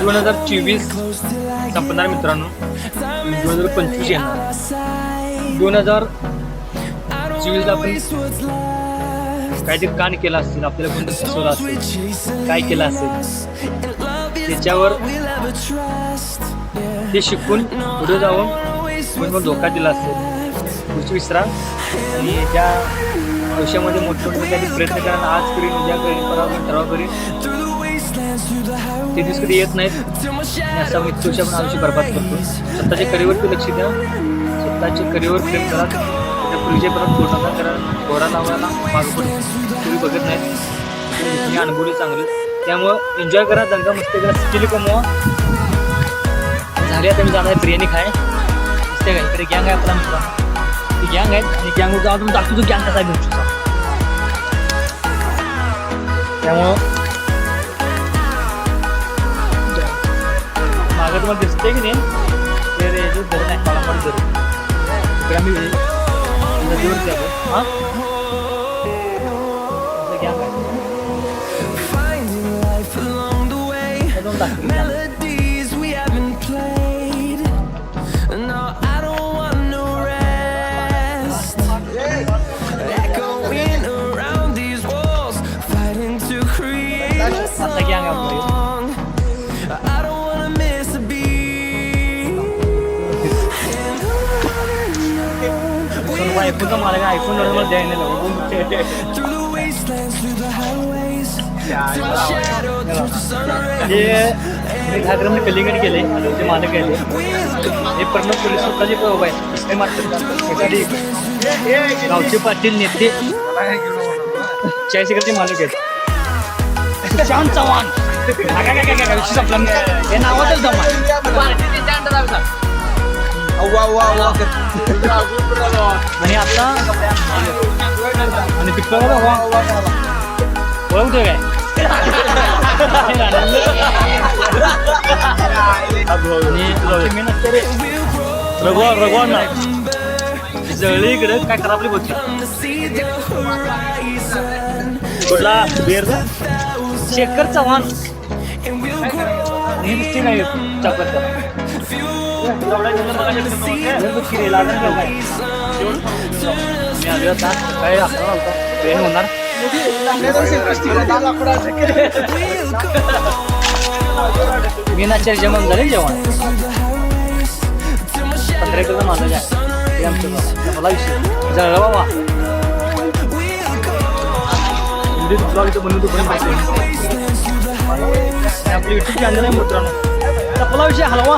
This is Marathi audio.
2024 संपणार मित्रांनो, 2025 येणार. 2024 आपण काहीतरी कांड केला असेल, आपल्याला कोणतं फसवलं असेल, काय केलं असेल त्याच्यावर ते शिकून पुढे जाऊन कोणी धोका दिला असेल पुढची विसरा आणि त्या आयुष्यामध्ये मोठमोठे काही प्रयत्न करा. आज करीन, उद्या करीन, परवा करीन, ते दिवस कधी येत नाहीत आणि असा मृत्यूशी आपण आयुष्य बरबाद करतो. स्वतःच्या करिअरवरती लक्ष द्या, स्वतःच्या करिअरवर प्रेम करा, त्या पूर्वीचे परत पूर्ण करा. घोडा लावायला मागं पडून तुम्ही बघत नाहीत, तुम्ही अनुभवले चांगले. त्यामुळं एन्जॉय करा, दंगा मस्ती करा, स्किल कमवा. झाली आता मी जाणार आहे बिर्याणी खाय. दिसते का इकडे गँग आहे आपला मित्र, ती गँग आहेत आणि गँगवर जाऊन तुम्ही दाखवतो गँग कसा आहे भेटूचा. त्यामुळं मागं तुम्हाला दिसते की नाही ते जो धरण आहे पाळापाड धरण, इकडे आम्ही नदीवरती आलो. हां गँग आहे Melodies we haven't played. No, I don't want no rest. Echoing around these walls, fighting to create a song. I don't wanna miss a beat. आयफोनचा मला काय आयफोन मला द्यायला Through the wastelands, through the highways, till my shadow turns to sun rays. हे घागरमने कलिंगड केले, ते मालक गेले. हे प्रणव पोलीस स्वतःचे प्रभाव आहेत, हे मात्र एखादी गावचे पाटील नेते 40 एकरचे मालक आहेत. शांत चव्हाण विशेष आपला हे नावातच जमा आणि आपला आणि पिक्चर ओळखतोय काय रघुवान नाही जळली इकडे काय खराबली होती. कुठला बिअरचा शेखर चव्हाण हे दिसते नाही चाकरचा मी आले होता काय अकरा होता ट्रेन होणार. मी ना जेवण झाले जेवण 15 किलो माझं काय आमचं मला विषय जळलं बाबा ब्लॉग इथं बनवतो पण आपलं युट्यूब चॅनल आहे मित्रांनो. आपला विषय हलवा.